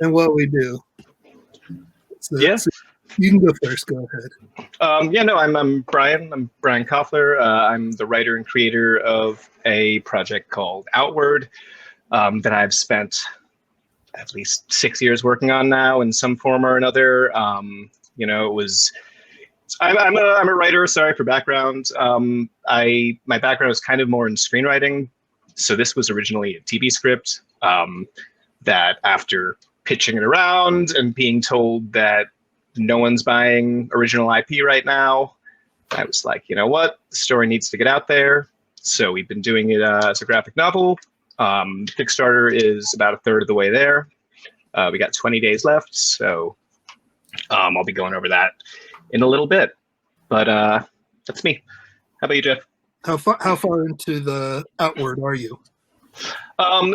and what we do. So you can go first. Go ahead. I'm Brian. I'm Brian Koffler. I'm the writer and creator of a project called Outward that I've spent at least 6 years working on now in some form or another. I'm a writer. Sorry for background. My background is kind of more in screenwriting. So this was originally a TV script that after pitching it around and being told that no one's buying original IP right now, I was like, you know what? The story needs to get out there. So we've been doing it as a graphic novel. Kickstarter is about a third of the way there. We got 20 days left. So I'll be going over that in a little bit. But that's me. How about you, Geoff? How far into the Outward are you?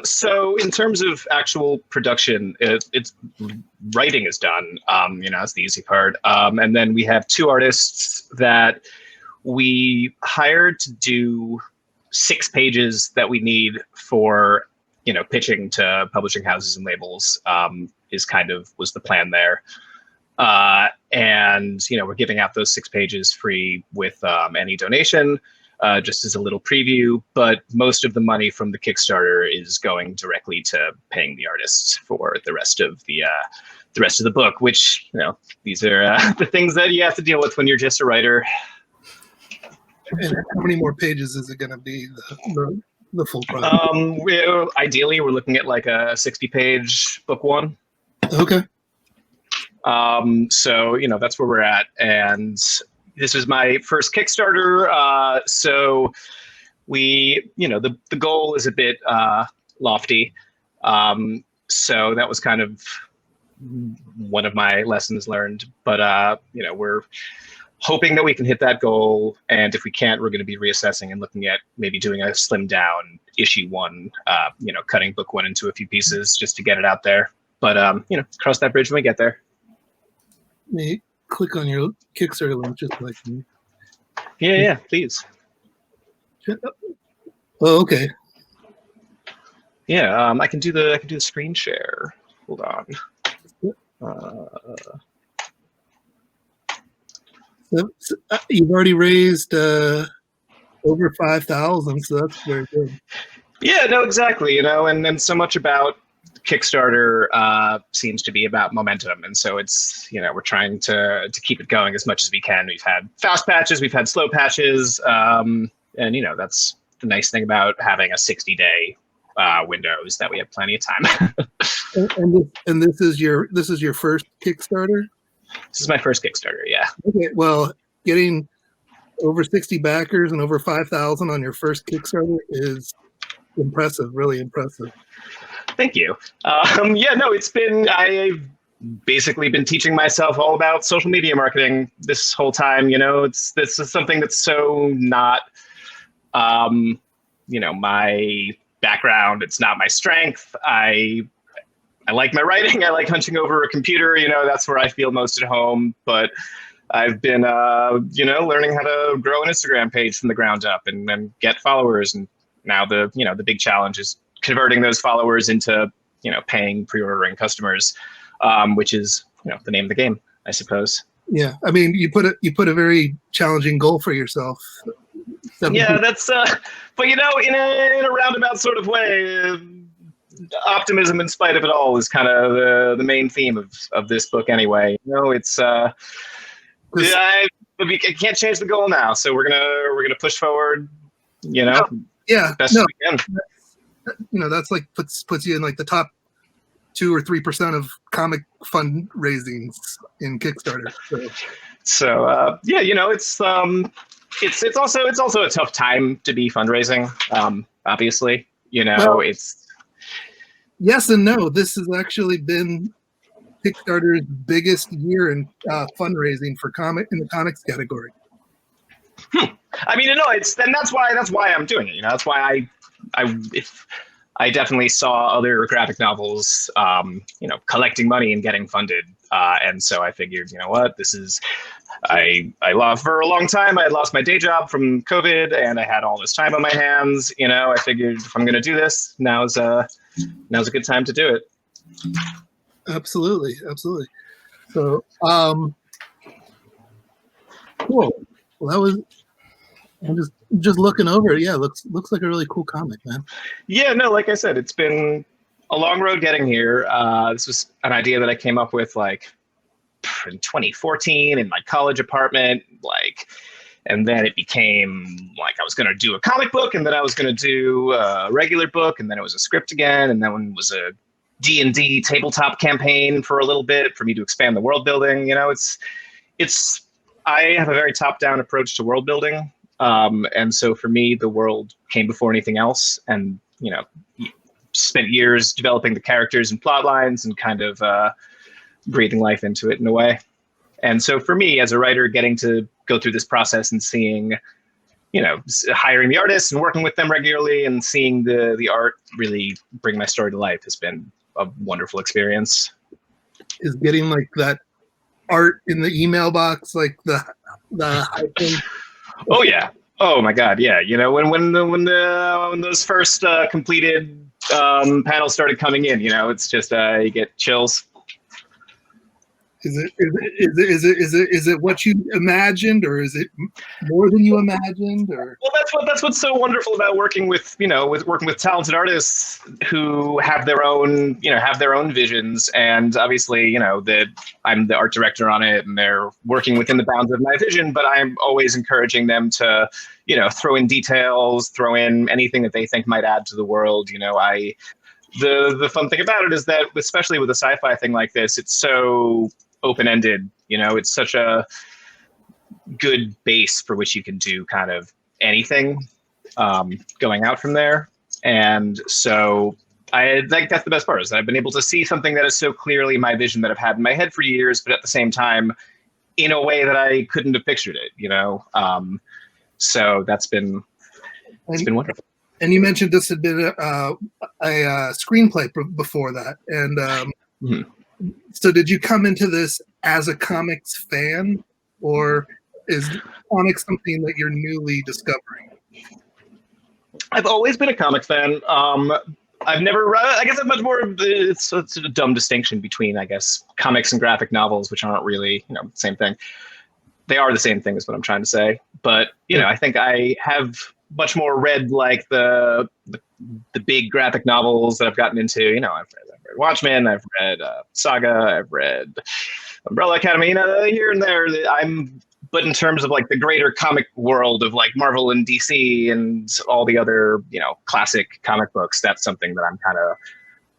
So in terms of actual production, it's writing is done. That's the easy part. And then we have 2 artists that we hired to do 6 pages that we need for, pitching to publishing houses and labels. Was the plan there. And we're giving out those 6 pages free with any donation. Just as a little preview, but most of the money from the Kickstarter is going directly to paying the artists for the rest of the book. Which these are the things that you have to deal with when you're just a writer. And how many more pages is it going to be? The full project. Ideally, we're looking at like a 60-page book 1. Okay. So that's where we're at, and this is my first Kickstarter, so we, the goal is a bit lofty. So that was kind of one of my lessons learned. But, we're hoping that we can hit that goal. And if we can't, we're going to be reassessing and looking at maybe doing a slimmed down issue 1, cutting book 1 into a few pieces just to get it out there. But, cross that bridge when we get there. Me. Click on your Kickstarter link just like me. Yeah, please. Oh, okay. Yeah, I can do the screen share. Hold on. You've already raised over 5,000, so that's very good. Yeah, no, exactly. And so much about Kickstarter seems to be about momentum, and so it's we're trying to keep it going as much as we can. We've had fast patches, we've had slow patches, and that's the nice thing about having a 60-day window is that we have plenty of time. and this is your first Kickstarter? This is my first Kickstarter, yeah. Okay, well, getting over 60 backers and over 5,000 on your first Kickstarter is impressive, really impressive. Thank you. I've basically been teaching myself all about social media marketing this whole time. This is something that's so not, my background. It's not my strength. I like my writing. I like hunching over a computer. That's where I feel most at home. But I've been, learning how to grow an Instagram page from the ground up and get followers. And now the big challenge is converting those followers into, paying pre-ordering customers, which is, the name of the game, I suppose. Yeah. I mean, you put a very challenging goal for yourself. Yeah, that's, but in a roundabout sort of way, optimism in spite of it all is kind of the main theme of this book anyway. It's, I can't change the goal now. So we're going to push forward, best we can. That's like puts you in like the top 2 or 3% of comic fundraisings in Kickstarter. So it's also a tough time to be fundraising. Obviously, it's yes and no. This has actually been Kickstarter's biggest year in fundraising for in the comics category. I mean, that's why I'm doing it. That's why I definitely saw other graphic novels, collecting money and getting funded. And so I figured, this is, I lost for a long time. I had lost my day job from COVID and I had all this time on my hands. I figured if I'm going to do this, now's a good time to do it. Absolutely. So, cool. Well, that was. I'm just looking over it. Yeah, looks like a really cool comic, man. Yeah, no, like I said, it's been a long road getting here. This was an idea that I came up with like in 2014 in my college apartment, and then it became like I was going to do a comic book, and then I was going to do a regular book, and then it was a script again, and then it was a D&D tabletop campaign for a little bit for me to expand the world building. I have a very top-down approach to world building. And so for me, the world came before anything else, and spent years developing the characters and plot lines and kind of breathing life into it in a way. And so for me as a writer, getting to go through this process and seeing, hiring the artists and working with them regularly and seeing the art really bring my story to life has been a wonderful experience. Is getting like that art in the email box, like the hyphen. Oh yeah. Oh my God. Yeah. When those first completed panels started coming in, it's just you get chills. Is it what you imagined, or is it more than you imagined? Or well, that's what's so wonderful about working with working with talented artists who have their own visions, and obviously that I'm the art director on it, and they're working within the bounds of my vision. But I'm always encouraging them to throw in details, throw in anything that they think might add to the world. The fun thing about it is that, especially with a sci-fi thing like this, it's so open-ended. It's such a good base for which you can do kind of anything going out from there. And so I think that's the best part, is that I've been able to see something that is so clearly my vision that I've had in my head for years, but at the same time in a way that I couldn't have pictured it, so it's been wonderful. And you mentioned this had been a screenplay before that. And so did you come into this as a comics fan, or is comics something that you're newly discovering? I've always been a comics fan. I've never, I guess it's much more, it's a dumb distinction between, I guess, comics and graphic novels, which aren't really, the same thing. They are the same thing is what I'm trying to say. But, I think I have much more read like the big graphic novels that I've gotten into. I've read Watchmen, I've read Saga, I've read Umbrella Academy, here and there. But in terms of like the greater comic world of like Marvel and DC and all the other, classic comic books, that's something that I'm kind of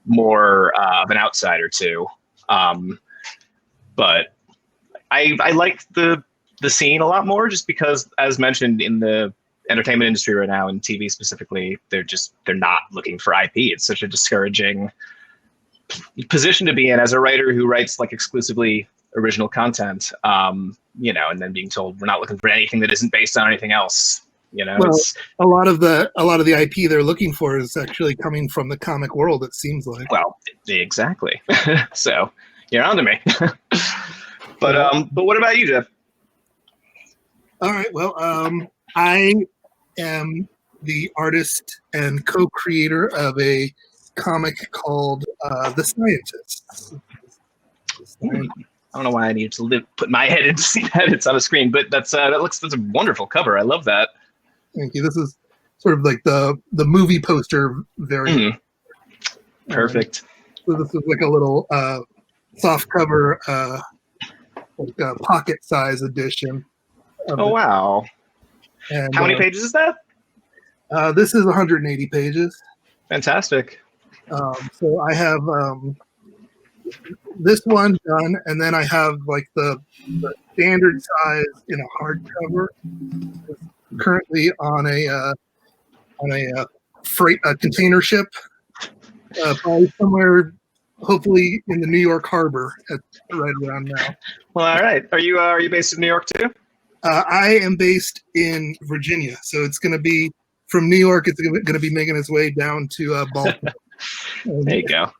more of an outsider to. But I like the scene a lot more, just because, as mentioned, in the entertainment industry right now, and TV specifically, they're not looking for IP. It's such a discouraging position to be in as a writer who writes like exclusively original content, and then being told we're not looking for anything that isn't based on anything else. Well, a lot of the IP they're looking for is actually coming from the comic world, it seems like. Well, exactly. So you're on to me. But what about you, Geoff? All right. Well, I am the artist and co-creator of a comic called The Scientists. I don't know why I need to put my head in to see that it's on a screen, but that's a wonderful cover. I love that. Thank you. This is sort of like the movie poster variant. Perfect. So this is like a little soft cover, like a pocket size edition. Oh, wow. And, how many pages is that? This is 180 pages. Fantastic. So I have this one done, and then I have like the standard size in a hardcover. Currently on a container ship, probably somewhere, hopefully in the New York Harbor right around now. Well, all right. Are you based in New York too? I am based in Virginia, so it's going to be from New York. It's going to be making its way down to Baltimore. There you go.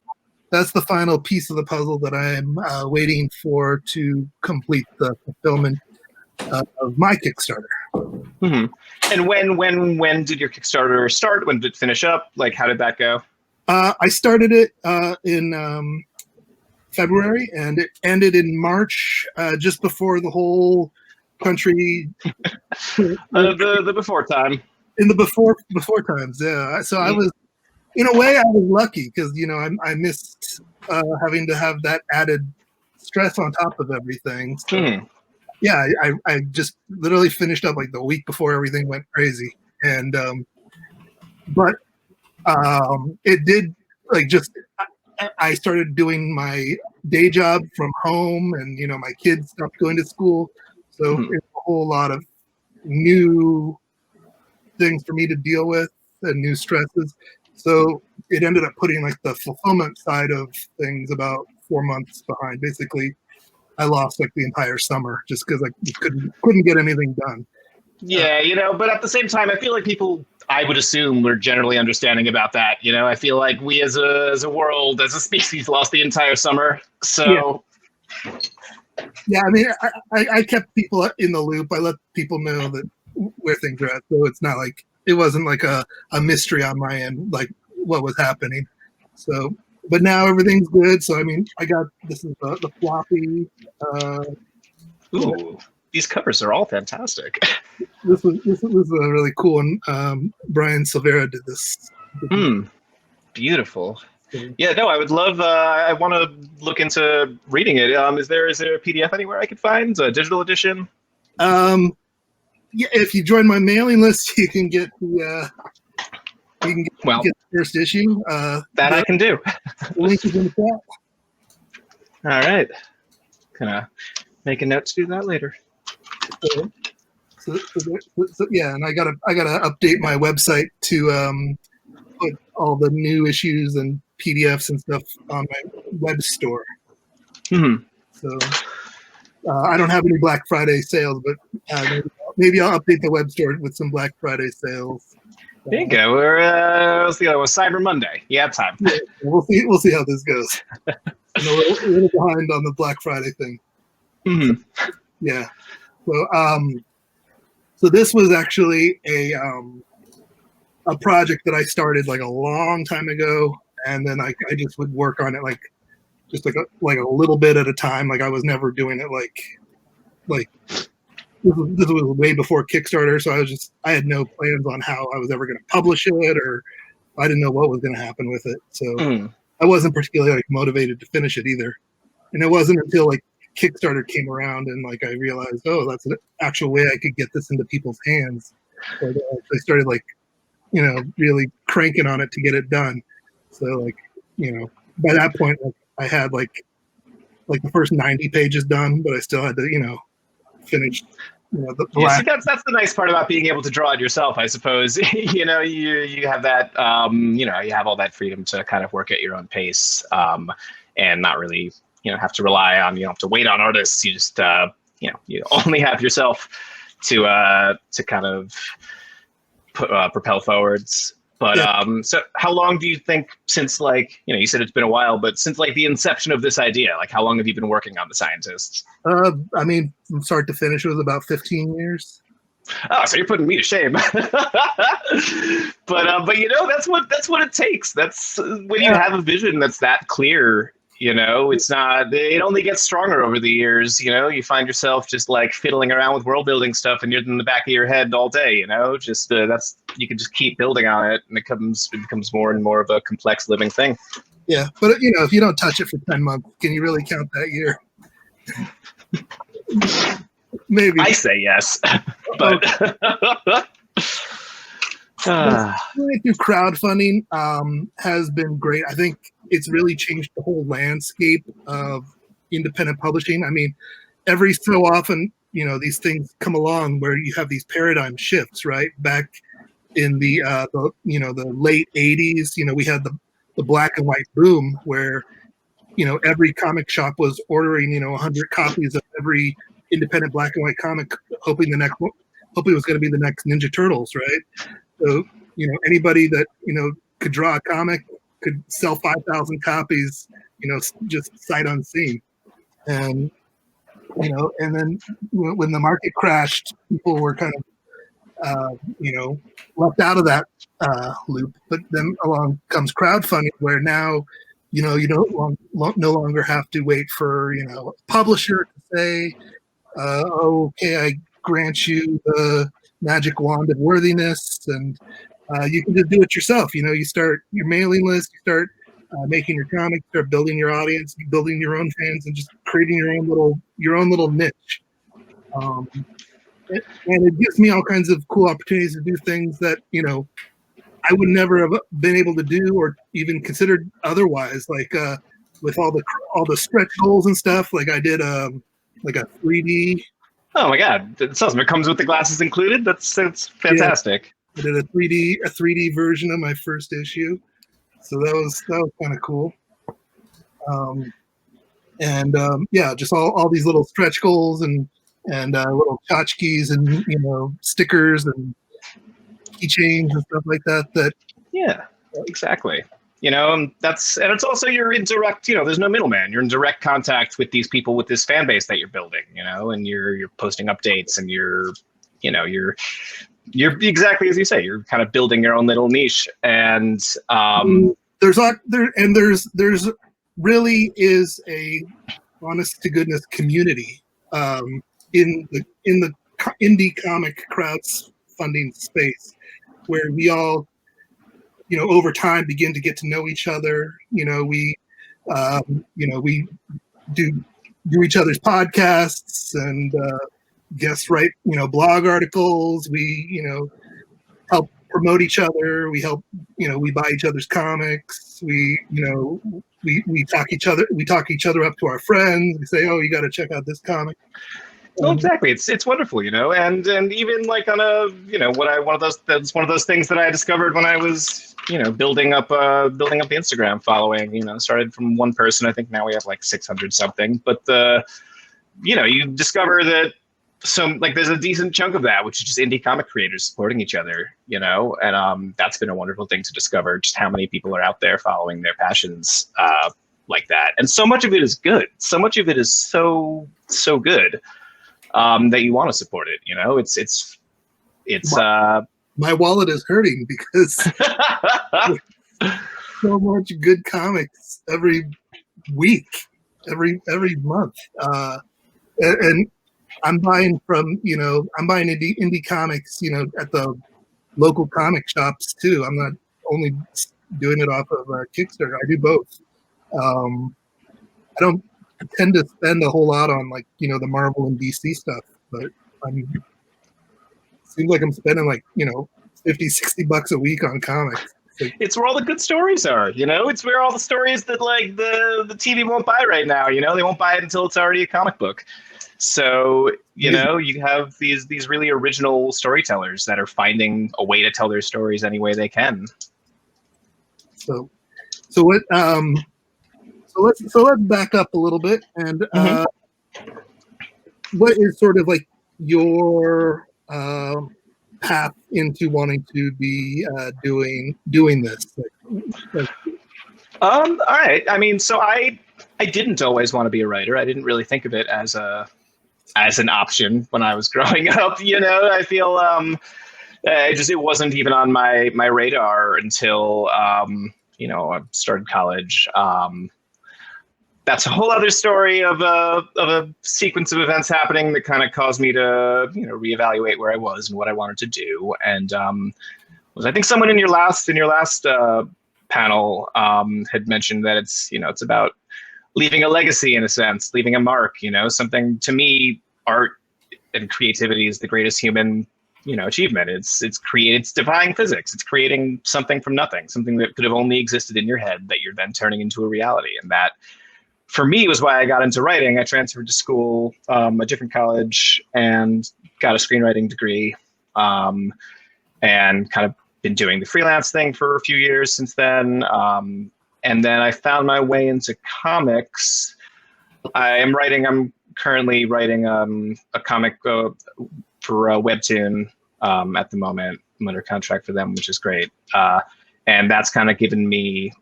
That's the final piece of the puzzle that I'm waiting for to complete the fulfillment of my Kickstarter. Mm-hmm. And when did your Kickstarter start? When did it finish up? Like, how did that go? I started it in February, and it ended in March, just before the whole country. The before time. In the before times, yeah. So I was, in a way, I was lucky because I missed having to have that added stress on top of everything. So, yeah, I just literally finished up like the week before everything went crazy, and but it did I started doing my day job from home, and my kids stopped going to school, so it's a whole lot of new things for me to deal with and new stresses. So it ended up putting like the fulfillment side of things about 4 months behind. Basically, I lost like the entire summer just because I couldn't get anything done. Yeah, but at the same time, I feel like people, I would assume, were generally understanding about that. I feel like we as a world, as a species, lost the entire summer. So, yeah, I mean, I kept people in the loop. I let people know that where things are at, so it's not like it wasn't like a mystery on my end, like what was happening. So, but now everything's good. So, I mean, this is the floppy. Ooh, these covers are all fantastic. This was a really cool one. Brian Silvera did this. Beautiful. Yeah, no, I would love. I want to look into reading it. Is there a PDF anywhere I could find a digital edition? Yeah, if you join my mailing list, you can get the get the first issue. That I can do. The link is in the chat. All right, gonna make a note to do that later. So yeah, and I gotta update my website to put all the new issues and PDFs and stuff on my web store. So I don't have any Black Friday sales, but maybe I'll update the web store with some Black Friday sales. There you go. We're Cyber Monday. You have time. Yeah, we'll see how this goes. I'm a little behind on the Black Friday thing. Yeah. So this was actually a project that I started like a long time ago, and then I just would work on it like a little bit at a time. Like I was never doing it like this was way before Kickstarter, so I had no plans on how I was ever going to publish it, or I didn't know what was going to happen with it. So I wasn't particularly like motivated to finish it either. And it wasn't until like Kickstarter came around and like I realized, oh, that's an actual way I could get this into people's hands. So I started like, really cranking on it to get it done. So like, by that point, like, I had like the first 90 pages done, but I still had to, finish. The last. See, that's the nice part about being able to draw it yourself, I suppose. you have that, you have all that freedom to kind of work at your own pace, and not really, have to rely on, you don't have to wait on artists. You just, you only have yourself to kind of propel forwards. But so how long do you think since like, you said it's been a while, but since like the inception of this idea, like how long have you been working on The Scientists? I mean, from start to finish, it was about 15 years. Oh, so you're putting me to shame. But that's what it takes. That's when you have a vision that's that clear. It's not. It only gets stronger over the years. You find yourself just like fiddling around with world building stuff, and you're in the back of your head all day. Just you can just keep building on it, and it becomes more and more of a complex living thing. Yeah, but if you don't touch it for 10 months, can you really count that year? Maybe. I say yes, but going through crowdfunding has been great. I think it's really changed the whole landscape of independent publishing. I mean, every so often, these things come along where you have these paradigm shifts, right? Back in the late 80s, we had the black and white boom where, every comic shop was ordering, 100 copies of every independent black and white comic, hoping it was going to be the next Ninja Turtles, right? So, anybody that, could draw a comic could sell 5,000 copies, just sight unseen. And, and then when the market crashed, people were kind of, left out of that loop. But then along comes crowdfunding, where now you no longer have to wait for a publisher to say, okay, I grant you the magic wand of worthiness, and you can just do it yourself. You start your mailing list, you start making your comics, start building your audience, building your own fans, and just creating your own little niche. And it gives me all kinds of cool opportunities to do things that I would never have been able to do or even considered otherwise. Like with all the stretch goals and stuff. Like I did like a 3D. Oh my God, that's awesome! It comes with the glasses included. That's fantastic. Yeah, I did a 3D version of my first issue, so that was kind of cool. Just all these little stretch goals and little tchotchkes and stickers and keychains and stuff like that. Yeah, exactly. And it's also you're in direct. There's no middleman. You're in direct contact with these people, with this fan base that you're building. And you're posting updates, and you're exactly as you say. You're kind of building your own little niche, and there's really is a honest to goodness community in the indie comic crowdfunding space, where we all over time begin to get to know each other. We do each other's podcasts and guest write blog articles. We help promote each other. We help we buy each other's comics. We talk each other up to our friends. We say, oh, you got to check out this comic. Well, exactly. It's wonderful, and even like on a that's one of those things that I discovered when I was building up the Instagram following. Started from one person. I think now we have like 600 something. But you discover that there's a decent chunk of that which is just indie comic creators supporting each other. And that's been a wonderful thing to discover, just how many people are out there following their passions like that. And so much of it is good. So much of it is so good. That you want to support it, it's my wallet is hurting because so much good comics every week, every month, and I'm buying from indie comics at the local comic shops too. I'm not only doing it off of Kickstarter. I do both. I don't tend to spend a whole lot on the Marvel and DC stuff, but it seems like I'm spending $50-$60 a week on comics. It's where all the good stories are, it's where all the stories that the TV won't buy right now, they won't buy it until it's already a comic book. So, you have these really original storytellers that are finding a way to tell their stories any way they can. So what, So let's back up a little bit, and what is sort of like your path into wanting to be doing this? All right. I mean, so I didn't always want to be a writer. I didn't really think of it as an option when I was growing up. I feel it wasn't even on my radar until I started college. That's a whole other story of a sequence of events happening that kind of caused me to reevaluate where I was and what I wanted to do. And I think someone in your last panel had mentioned that it's about leaving a legacy, in a sense, leaving a mark. Something, to me, art and creativity is the greatest human achievement. It's defying physics. It's creating something from nothing, something that could have only existed in your head that you're then turning into a reality. And that, for me, was why I got into writing. I transferred to school, a different college, and got a screenwriting degree, and kind of been doing the freelance thing for a few years since then. And then I found my way into comics. I'm currently writing a comic for a webtoon at the moment. I'm under contract for them, which is great. And that's kind of given me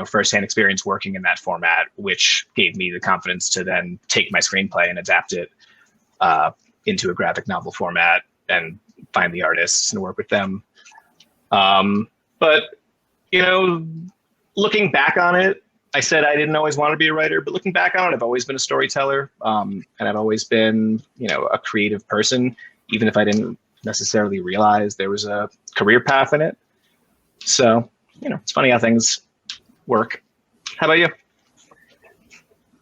firsthand experience working in that format, which gave me the confidence to then take my screenplay and adapt it into a graphic novel format and find the artists and work with them. But looking back on it, I said I didn't always want to be a writer, but looking back on it, I've always been a storyteller, and I've always been, a creative person, even if I didn't necessarily realize there was a career path in it. So, it's funny how things work. How about you?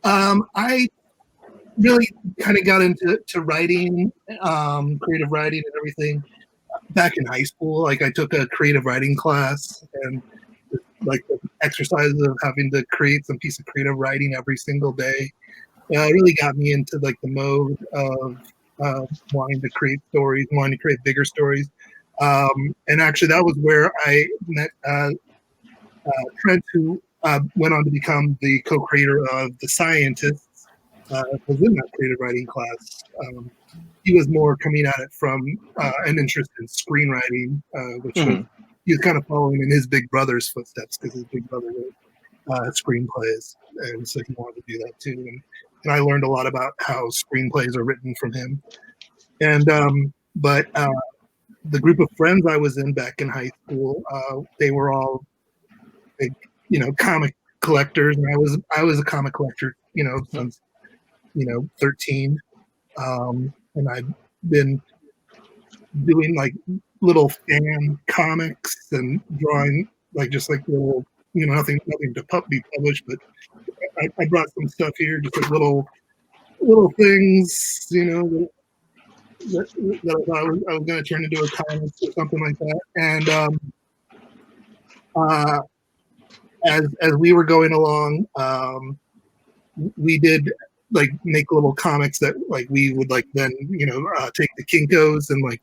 I really kind of got into writing, creative writing and everything back in high school. Like I took a creative writing class, and like the exercise of having to create some piece of creative writing every single day. It really got me into like the mode of wanting to create stories, wanting to create bigger stories. And actually that was where I met Trent, who went on to become the co-creator of The Scientists, was in that creative writing class. He was more coming at it from an interest in screenwriting, which he was kind of following in his big brother's footsteps because his big brother wrote screenplays, and so he wanted to do that too. And I learned a lot about how screenplays are written from him. And but the group of friends I was in back in high school, they were all big, comic collectors, and I was a comic collector, since 13, and I've been doing like little fan comics and drawing like just like little, nothing to be published, but I brought some stuff here, just like little things, that I thought I was going to turn into a comic or something like that. And as we were going along, we did like make little comics that like we would like then take to Kinko's and like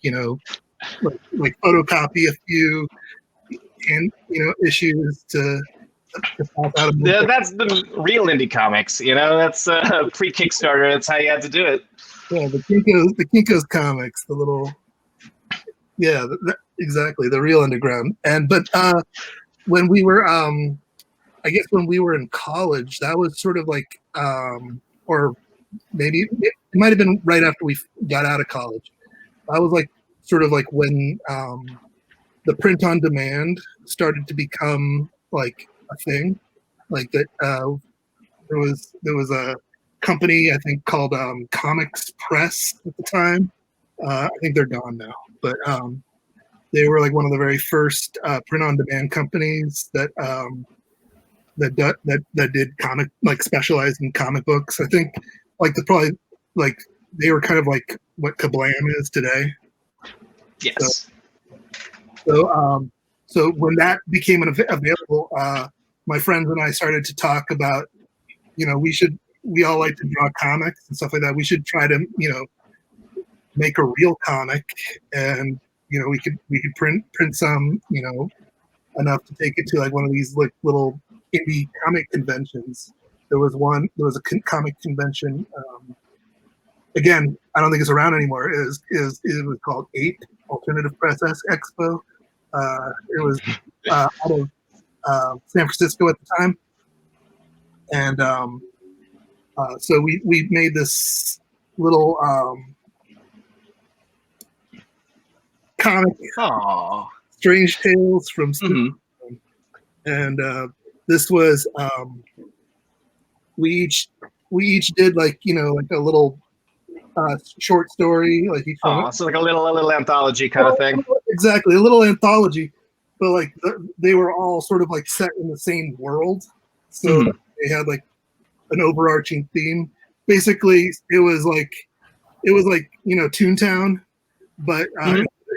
photocopy a few and issues to pass out. Yeah, that's the real indie comics. That's pre-Kickstarter. That's how you had to do it. Yeah, the Kinko's comics, the little, exactly, the real underground. But when we were, I guess when we were in college, that was sort of like, or maybe it might have been right after we got out of college. I was like, sort of like when the print on demand started to become like a thing, like that. There was a company I think called Comics Press at the time. I think they're gone now, but they were like one of the very first print on demand companies that did comic, like specialized in comic books. I think like they were kind of like what Kablam is today. Yes. So when that became available, my friends and I started to talk about, we all like to draw comics and stuff like that. We should try to, make a real comic, and we could print some, enough to take it to like one of these like little indie comic conventions. There was a comic convention. Again, I don't think it's around anymore. It was called 8 Alternative Press Expo. It was out of San Francisco at the time, and so we made this little comic, Strange Tales from School. And this was we each did like like a little short story, like each one. So like a little anthology kind of thing. Exactly, a little anthology, but like they were all sort of like set in the same world, so they had like an overarching theme. Basically, it was like Toontown, but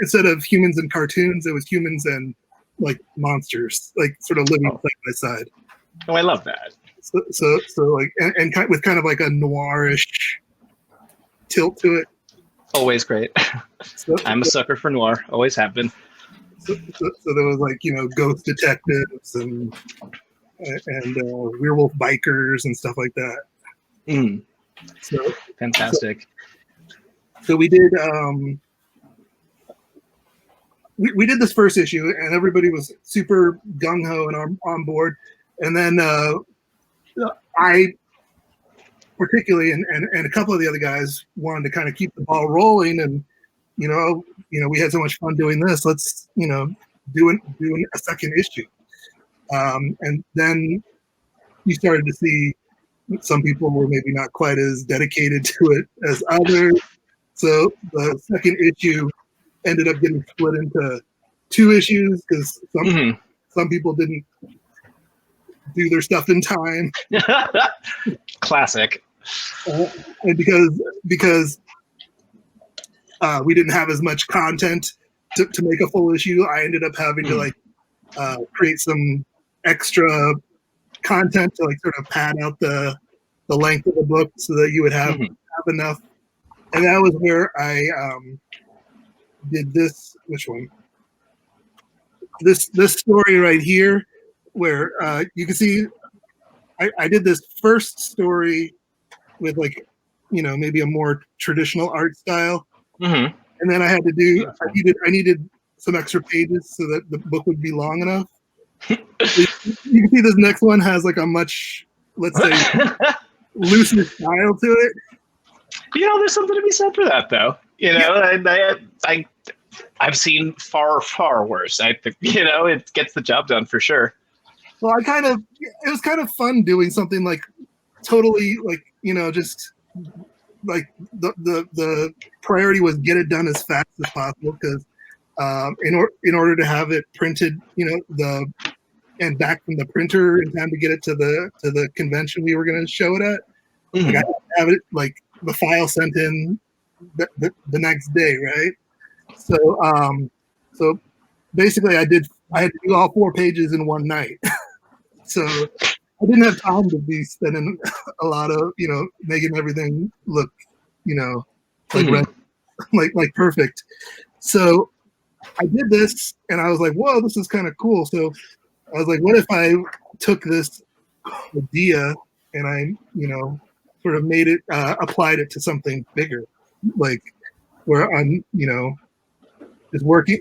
instead of humans and cartoons, it was humans and like monsters, like sort of living side by side. Oh, I love that. So like and with kind of like a noirish tilt to it. Always great. I'm a sucker for noir. Always have been. So there was like ghost detectives and werewolf bikers and stuff like that. So fantastic. So we did we did this first issue, and everybody was super gung ho and on board. And then I particularly and a couple of the other guys wanted to kind of keep the ball rolling, and we had so much fun doing this. Let's do a second issue. And then you started to see some people were maybe not quite as dedicated to it as others. So the second issue ended up getting split into 2 issues because some people didn't do their stuff in time. Classic. And because we didn't have as much content to make a full issue, I ended up having to create some extra content to sort of pad out the length of the book so that you would have enough. And that was where I did this. Which one? This story right here, where you can see I did this first story with maybe a more traditional art style, and then I had to do I needed some extra pages so that the book would be long enough. You can see this next one has a much, let's say, looser style to it. There's something to be said for that, though. I've seen far worse. I think it gets the job done for sure. Well, it was kind of fun doing something totally just the priority was get it done as fast as possible because in order to have it printed, and back from the printer in time to get it to the convention we were going to show it at. I had to have it the file sent in the next day, right? So basically I had to do all 4 pages in one night. So I didn't have time to be spending a lot of making everything look like perfect. So I did this and I was like, whoa, this is kind of cool. So I was like, what if I took this idea and I sort of made it applied it to something bigger, where I'm just working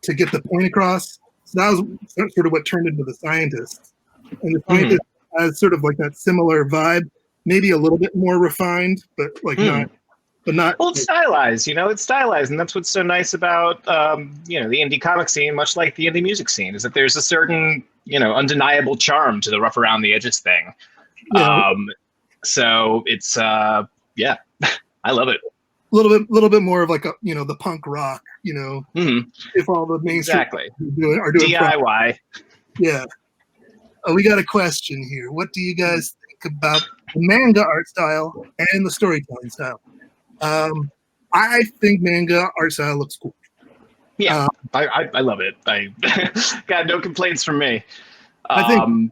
to get the point across. So that was sort of what turned into The Scientist. And The Scientist has sort of that similar vibe, maybe a little bit more refined, but not. Well, it's stylized, it's stylized. And that's what's so nice about, the indie comic scene, much like the indie music scene, is that there's a certain, undeniable charm to the rough around the edges thing. Yeah. So it's, I love it. A little bit more of the punk rock, if all the mainstream are doing DIY. Yeah. Oh, we got a question here. What do you guys think about the manga art style and the storytelling style? I think manga art style looks cool. Yeah, I love it. I got no complaints from me. I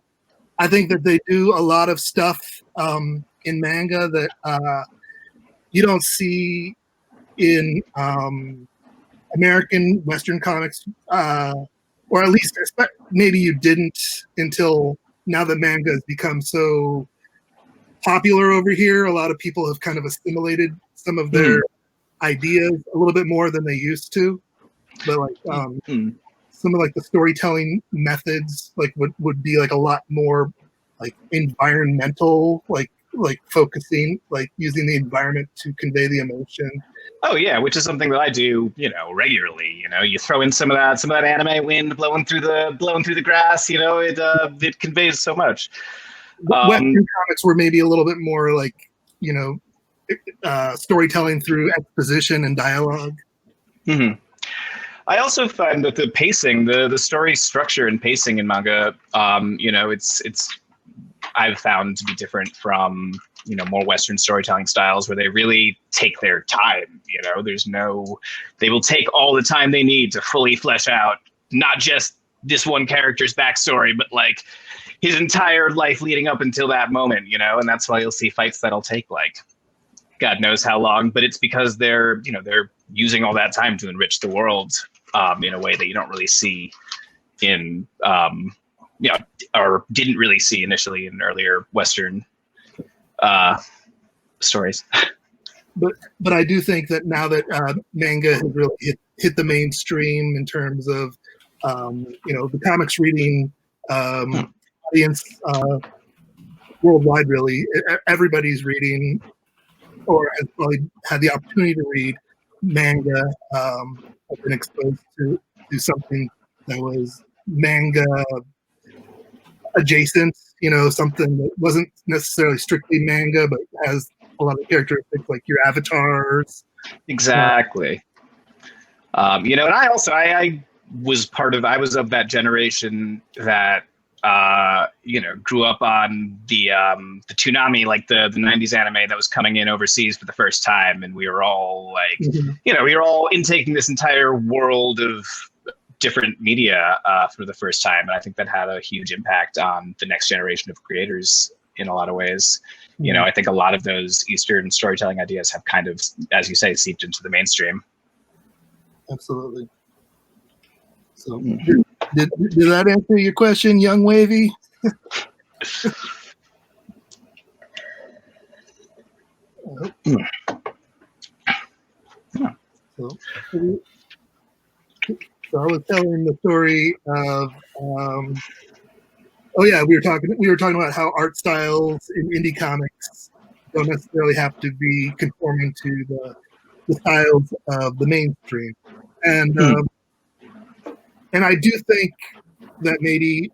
think that they do a lot of stuff in manga that you don't see in American Western comics, or at least maybe you didn't until now that manga has become so popular over here. A lot of people have kind of assimilated some of their ideas a little bit more than they used to. But some of the storytelling methods would be a lot more environmental, focusing, using the environment to convey the emotion. Oh yeah, which is something that I do, regularly. You throw in some of that anime wind blowing through the grass. It conveys so much. Western comics were maybe a little bit more storytelling through exposition and dialogue. I also find that the pacing, the story structure and pacing in manga, it's I've found to be different from more Western storytelling styles where they really take their time. They will take all the time they need to fully flesh out not just this one character's backstory, but his entire life leading up until that moment. And that's why you'll see fights that'll take God knows how long, but it's because they're using all that time to enrich the world in a way that you don't really see in or didn't really see initially in earlier Western stories. But I do think that now that manga has really hit the mainstream in terms of the comics reading audience worldwide, really everybody's reading or has probably had the opportunity to read manga, have been exposed to something that was manga adjacent, something that wasn't necessarily strictly manga, but has a lot of characteristics like your avatars. Exactly. And I also I was of that generation that grew up on the Toonami, like the 90s anime that was coming in overseas for the first time, and we were all like, we were all intaking this entire world of different media for the first time, and I think that had a huge impact on the next generation of creators in a lot of ways. I think a lot of those Eastern storytelling ideas have kind of, as you say, seeped into the mainstream. Absolutely. So, did that answer your question, Young Wavy? So I was telling the story of, we were talking about how art styles in indie comics don't necessarily have to be conforming to the styles of the mainstream, and I do think that maybe,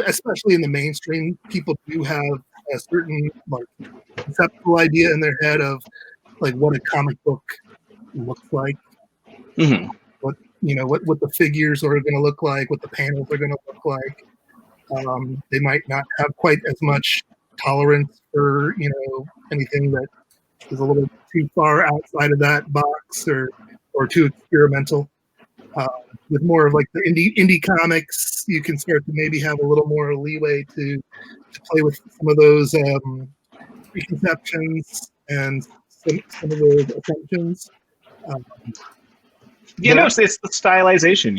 especially in the mainstream, people do have a certain like conceptual idea in their head of like what a comic book looks like. What the figures are going to look like, what the panels are going to look like. They might not have quite as much tolerance for anything that is a little too far outside of that box or too experimental. With more of like the indie comics, you can start to maybe have a little more leeway to play with some of those preconceptions and some of those assumptions. It's the stylization.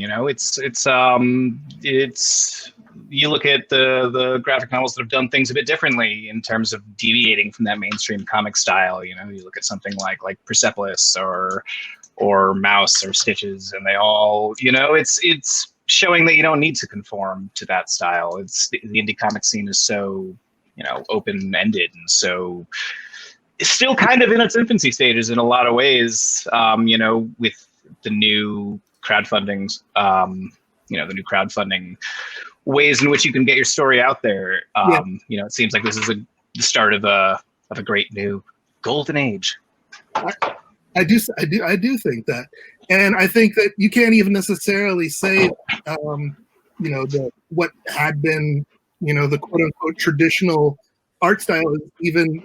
It's you look at the graphic novels that have done things a bit differently in terms of deviating from that mainstream comic style. You look at something like Persepolis or Mouse or Stitches, and they all, it's showing that you don't need to conform to that style. It's the indie comic scene is so, open-ended, and so it's still kind of in its infancy stages in a lot of ways. With the new crowdfunding, the new crowdfunding ways in which you can get your story out there. It seems like this is the start of a great new golden age. I do think that, and I think that you can't even necessarily say, what had been, the quote unquote traditional art style is even,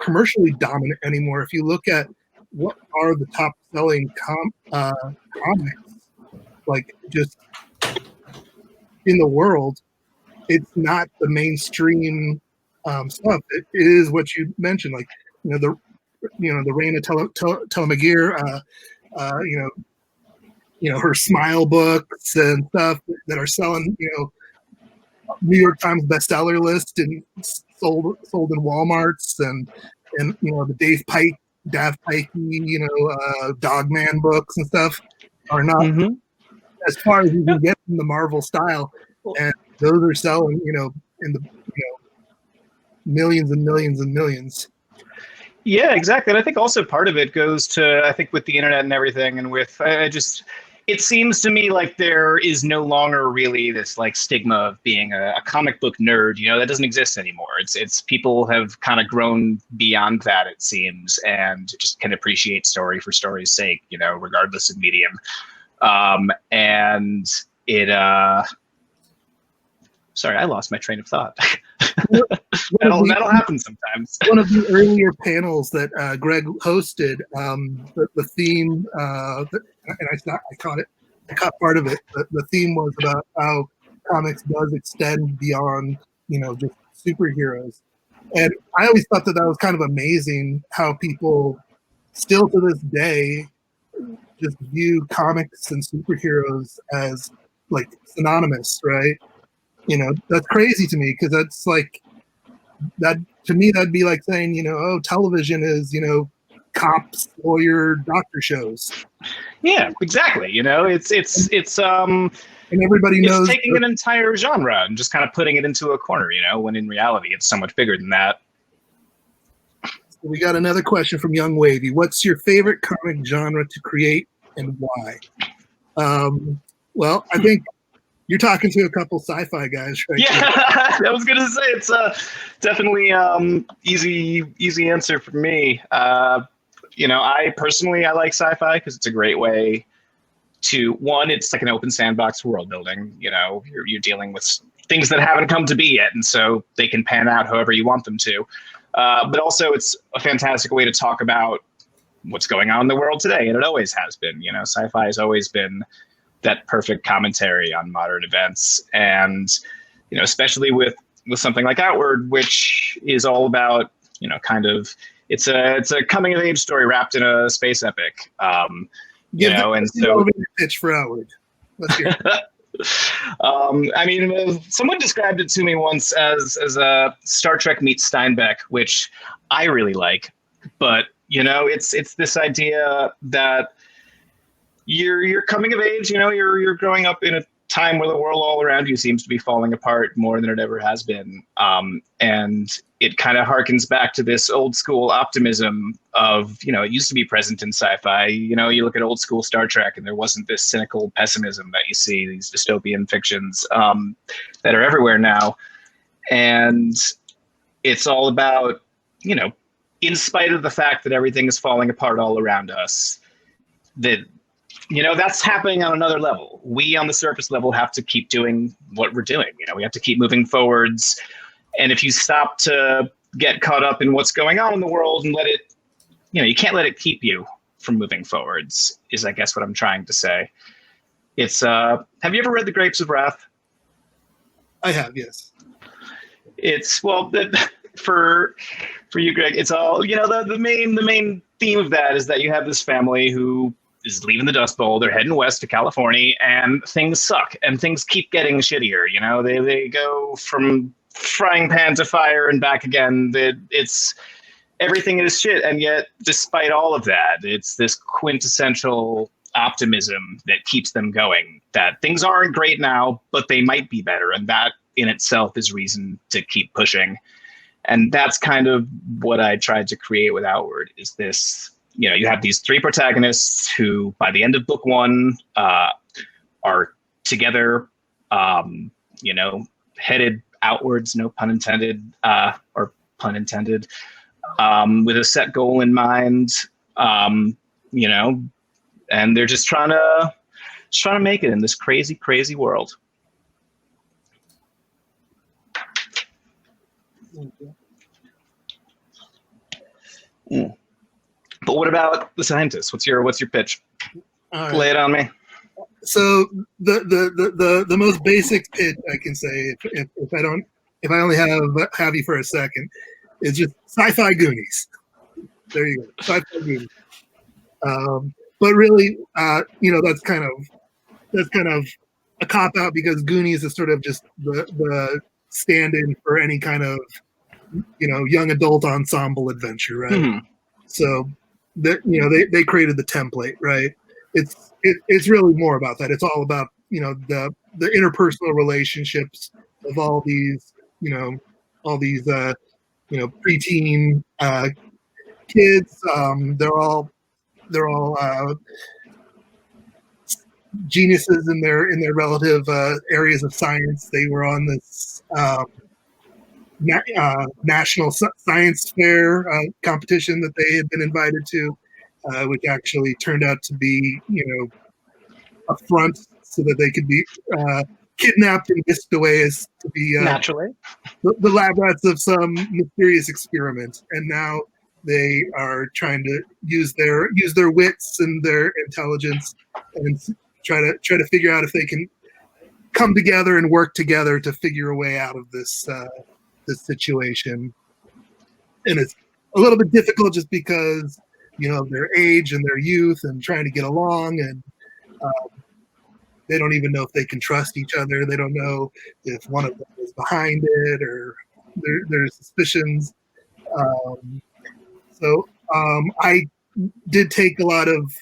commercially dominant anymore. If you look at what are the top selling comics, like just in the world, it's not the mainstream stuff. It is what you mentioned, like the reign of Telemagir, her Smile books and stuff that are selling, New York Times bestseller list and sold in Walmarts and the Dave Pikey, Dogman books and stuff are not as far as you can get from the Marvel style, and those are selling, in the millions and millions and millions. Yeah, exactly. And I think also part of it goes to, I think with the internet and everything, and with it seems to me like there is no longer really this like stigma of being a comic book nerd. That doesn't exist anymore. It's people have kind of grown beyond that, it seems, and just can appreciate story for story's sake, regardless of medium. And it sorry, I lost my train of thought. That'll happen sometimes. One of the earlier panels that Greg hosted, the theme, and I caught part of it. The theme was about how comics does extend beyond, just superheroes. And I always thought that was kind of amazing how people still to this day just view comics and superheroes as like synonymous, right? That's crazy to me, because that's like that to me. That'd be like saying, television is, cops, lawyer, doctor shows. Yeah, exactly. It's and everybody knows taking an entire genre and just kind of putting it into a corner, when in reality it's so much bigger than that. We got another question from Young Wavy. What's your favorite comic genre to create and why? Well, I think You're talking to a couple sci-fi guys, right? Yeah, I was gonna say it's definitely easy answer for me. I personally like sci-fi because it's a great way to it's like an open sandbox world building. You're dealing with things that haven't come to be yet, and so they can pan out however you want them to. But also, it's a fantastic way to talk about what's going on in the world today, and it always has been. Sci-fi has always been that perfect commentary on modern events, and especially with something like Outward, which is all about it's a coming of age story wrapped in a space epic. And so pitch for Outward. Let's hear it. Someone described it to me once as a Star Trek meets Steinbeck, which I really like, but it's this idea that you're coming of age, you're growing up in a time where the world all around you seems to be falling apart more than it ever has been. And it kind of harkens back to this old school optimism of, it used to be present in sci-fi. You look at old school Star Trek and there wasn't this cynical pessimism that you see, these dystopian fictions that are everywhere now. And it's all about, in spite of the fact that everything is falling apart all around us, that that's happening on another level. We on the surface level have to keep doing what we're doing. We have to keep moving forwards. And if you stop to get caught up in what's going on in the world and let it, you can't let it keep you from moving forwards, is I guess what I'm trying to say. It's, have you ever read The Grapes of Wrath? I have, yes. It's, for you, Greg, it's all, the main theme of that is that you have this family who is leaving the Dust Bowl. They're heading west to California, and things suck, and things keep getting shittier. They go from frying pan to fire and back again. It's everything is shit, and yet, despite all of that, it's this quintessential optimism that keeps them going. That things aren't great now, but they might be better, and that in itself is reason to keep pushing. And that's kind of what I tried to create with Outward. Is this? You have these three protagonists who, by the end of book one, are together, headed outwards, no pun intended, or pun intended, with a set goal in mind, and they're just trying to make it in this crazy, crazy world. Mm. But what about the scientists? What's your pitch? Right. Lay it on me. So the most basic pitch I can say, if I only have you for a second, is just sci-fi Goonies. There you go, sci-fi Goonies. But really, that's kind of a cop out, because Goonies is sort of just the stand-in for any kind of young adult ensemble adventure, right? Mm-hmm. So that they created the template, right? It's really more about that. It's all about the interpersonal relationships of all these preteen kids. They're all geniuses in their relative areas of science. They were on this national science fair competition that they had been invited to, which actually turned out to be a front so that they could be kidnapped and whisked away as to be naturally the lab rats of some mysterious experiment. And now they are trying to use their wits and their intelligence and try to figure out if they can come together and work together to figure a way out of this situation. And it's a little bit difficult just because their age and their youth and trying to get along, and they don't even know if they can trust each other. They don't know if one of them is behind it, or there's suspicions. So I did take a lot of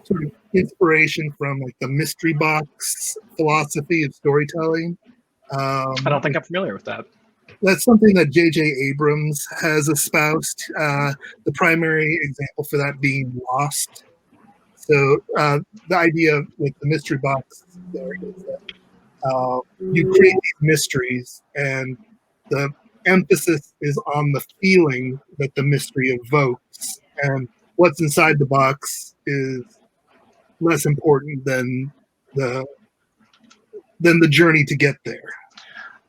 sort of inspiration from like the mystery box philosophy of storytelling. I don't think I'm familiar with that. That's something that J.J. Abrams has espoused. The primary example for that being Lost. So the idea with the mystery box there is that you create these mysteries, and the emphasis is on the feeling that the mystery evokes, and what's inside the box is less important than the journey to get there.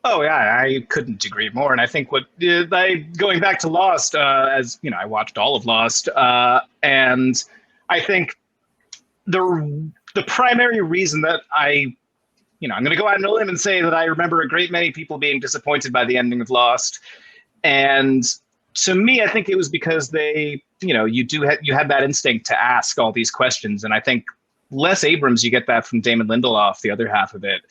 Oh yeah, I couldn't agree more. And I think going back to Lost, as you know, I watched all of Lost, and I think the primary reason that I'm going to go out on a limb and say that I remember a great many people being disappointed by the ending of Lost, and to me, I think it was because you had that instinct to ask all these questions, and I think Les Abrams, you get that from Damon Lindelof, the other half of it.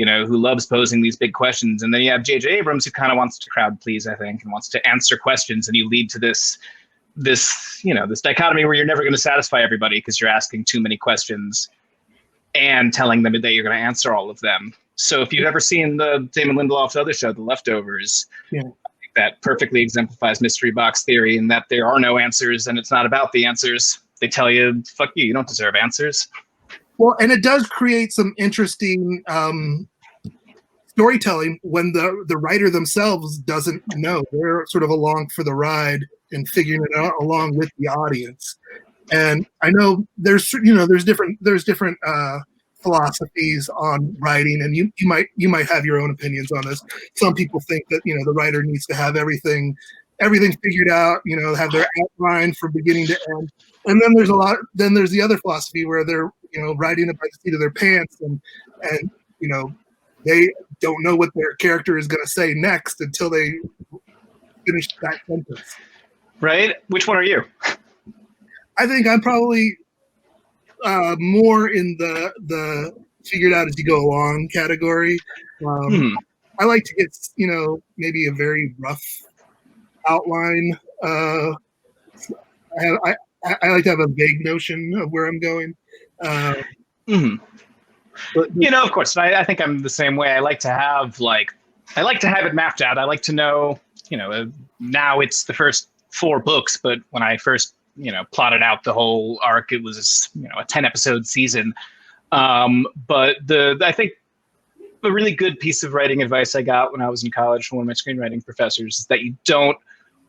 Who loves posing these big questions. And then you have J.J. Abrams, who kind of wants to crowd please, I think, and wants to answer questions. And you lead to this dichotomy where you're never going to satisfy everybody because you're asking too many questions and telling them that you're going to answer all of them. So if you've ever seen the Damon Lindelof's other show, The Leftovers, I think that perfectly exemplifies mystery box theory, in that there are no answers and it's not about the answers. They tell you, fuck you don't deserve answers. Well, and it does create some interesting storytelling when the writer themselves doesn't know. They're sort of along for the ride and figuring it out along with the audience. And I know there's different philosophies on writing, and you might have your own opinions on this. Some people think that the writer needs to have everything figured out, have their outline from beginning to end. And then there's the other philosophy where they're writing it by the seat of their pants, and they don't know what their character is going to say next until they finish that sentence. Right? Which one are you? I think I'm probably more in the figured out as you go along category. I like to get maybe a very rough outline. I like to have a vague notion of where I'm going. But, of course, I think I'm the same way. I like to have it mapped out. I like to know, now it's the first 4 books, but when I first, plotted out the whole arc, it was, a 10-episode season. But I think a really good piece of writing advice I got when I was in college from one of my screenwriting professors is that you don't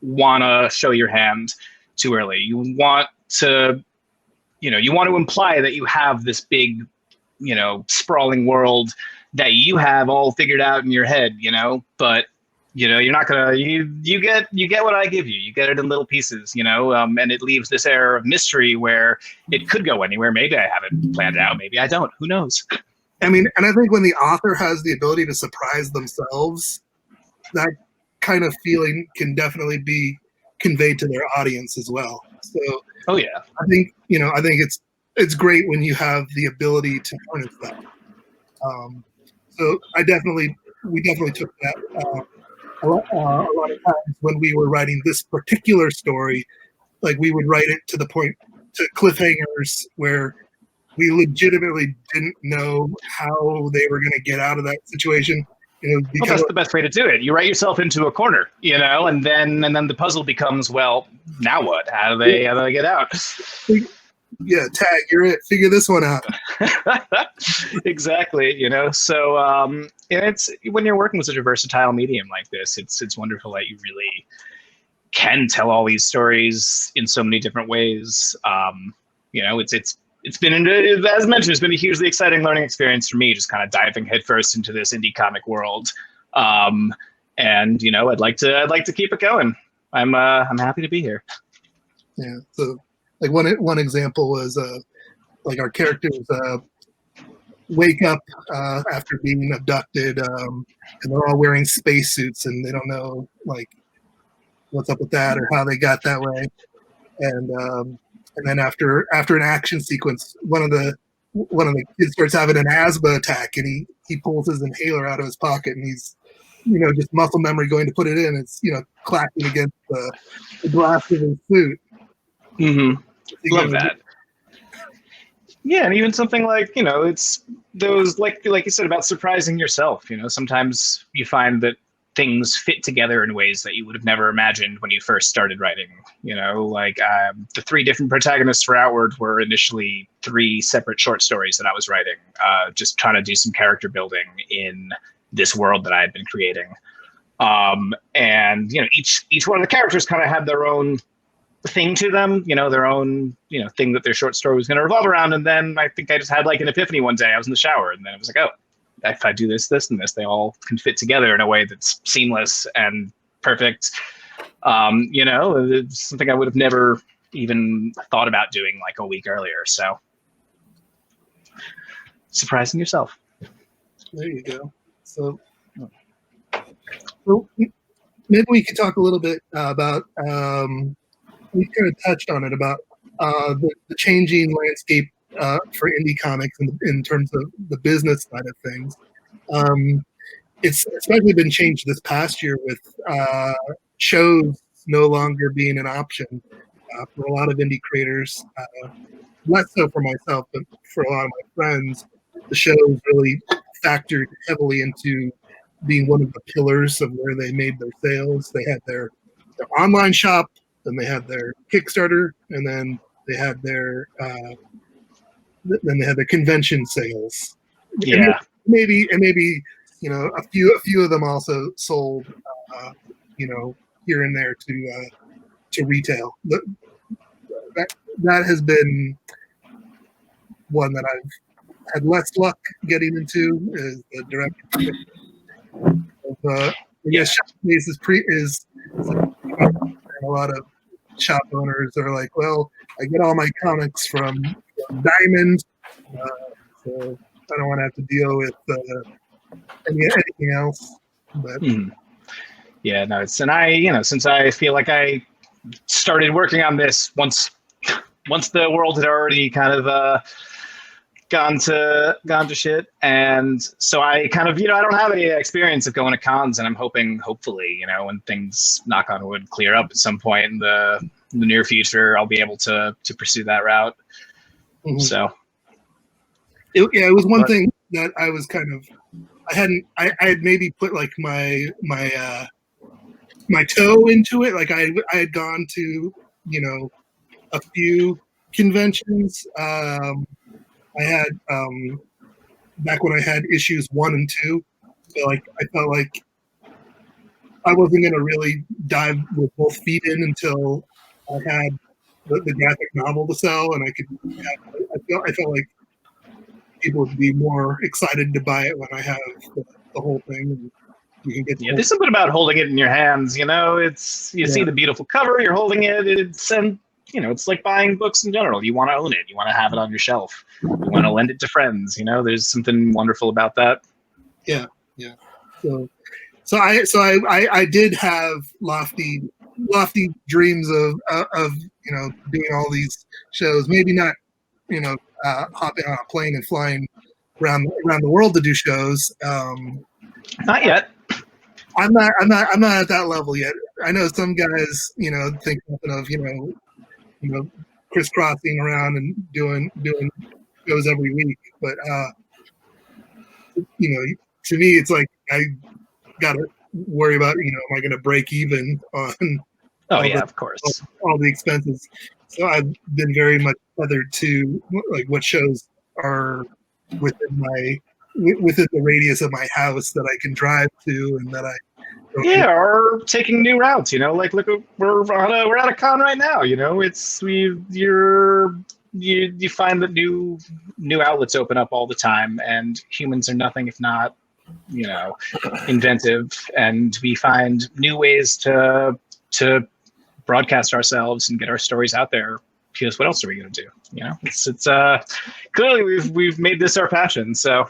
want to show your hand too early. You want to imply that you have this big, sprawling world that you have all figured out in your head, but you're not gonna, you get what I give you. You get it in little pieces, and it leaves this air of mystery where it could go anywhere. Maybe I have it planned out. Maybe I don't. Who knows? I mean, and I think when the author has the ability to surprise themselves, that kind of feeling can definitely be conveyed to their audience as well. So, oh yeah, I think it's great when you have the ability to harness that. So we definitely took that. A lot of times when we were writing this particular story, like we would write it to the point to cliffhangers where we legitimately didn't know how they were going to get out of that situation. Well, that's the best way to do it. You write yourself into a corner, and then the puzzle becomes, well, now what? How do they get out? Yeah, Tag, you're it. Figure this one out. Exactly. So it's when you're working with such a versatile medium like this, it's wonderful that you really can tell all these stories in so many different ways. It's been, as mentioned, it's been a hugely exciting learning experience for me, just kind of diving headfirst into this indie comic world. And I'd like to keep it going. I'm happy to be here. Yeah. So like one example was like our characters wake up after being abducted, and they're all wearing spacesuits, and they don't know like what's up with that or how they got that way. And then after an action sequence, one of the kids starts having an asthma attack, and he pulls his inhaler out of his pocket, and he's just muscle memory going to put it in. It's clacking against the glass of his suit. Mm-hmm. Love that. Yeah, and even something like it's those like you said about surprising yourself. Sometimes you find that things fit together in ways that you would have never imagined when you first started writing. Like the 3 different protagonists for Outward were initially 3 separate short stories that I was writing, just trying to do some character building in this world that I had been creating. And each one of the characters kind of had their own thing to them, their own thing that their short story was going to revolve around. And then I think I just had like an epiphany one day. I was in the shower, and then it was like, oh, if I do this, and this, they all can fit together in a way that's seamless and perfect. It's something I would have never even thought about doing like a week earlier. So surprising yourself. There you go. So maybe we could talk a little bit about, we kind of touched on it, about the changing landscape for indie comics in terms of the business side of things. It's especially been changed this past year with shows no longer being an option for a lot of indie creators. Less so for myself, but for a lot of my friends, the shows really factored heavily into being one of the pillars of where they made their sales. They had their online shop, then they had their Kickstarter, and then they had their convention sales. Yeah, and maybe a few of them also sold here and there to retail. That has been one that I've had less luck getting into, is the direct. I guess shop space is a lot of shop owners are like, well, I get all my comics from Diamond, so I don't want to have to deal with anything else. But yeah, no, and I, since I feel like I started working on this once the world had already kind of gone to shit, and so I kind of, I don't have any experience of going to cons, and I'm hopefully, when things, knock on wood, clear up at some point in the near future, I'll be able to pursue that route. Mm-hmm. So it was one thing that I was kind of, I had maybe put like my toe into it. Like I had gone to a few conventions. I had back when I had issues 1 and 2. So like I felt like I wasn't gonna really dive with both feet in until I had the graphic novel to sell, and I felt like people would be more excited to buy it when I have the whole thing. And you can get there's something about holding it in your hands. It's see the beautiful cover, you're holding it. It's like buying books in general. You want to own it. You want to have it on your shelf. You want to lend it to friends. There's something wonderful about that. Yeah. So I did have lofty dreams of doing all these shows. Maybe not hopping on a plane and flying around the world to do shows. Not yet. I'm not at that level yet. I know some guys think nothing of crisscrossing around and doing shows every week, but to me it's like I gotta worry about am I going to break even on of course, all the expenses. So I've been very much tethered to like what shows are within the radius of my house that I can drive to, and that I or taking new routes. Like look, we're at a con right now. You find that new outlets open up all the time, and humans are nothing if not inventive, and we find new ways to broadcast ourselves and get our stories out there. Because what else are we going to do? It's clearly we've made this our passion. So.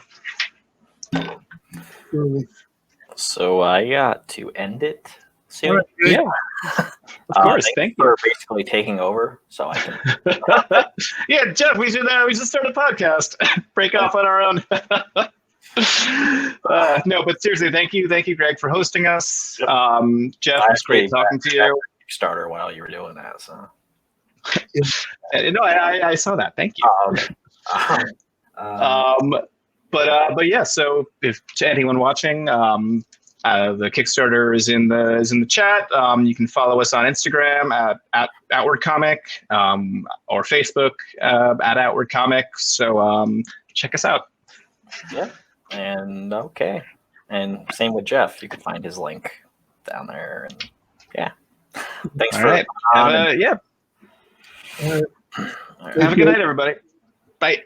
So I got to end it soon. Right. Yeah, of course. Thank you for basically taking over, so I can. Yeah, Geoff, we should start a podcast. Break off on our own. No, but seriously, thank you, Greg, for hosting us. Geoff, it's great talking to you. Kickstarter while you were doing that, so. No, I saw that. Thank you. Okay. But yeah, so if to anyone watching, The Kickstarter is in the chat. You can follow us on Instagram at Outward Comic, or Facebook at Outward Comic. So check us out. Yeah. And okay. And same with Geoff. You can find his link down there. And yeah. Thanks All right. for Yeah. All right. Have a good night, everybody. Bye.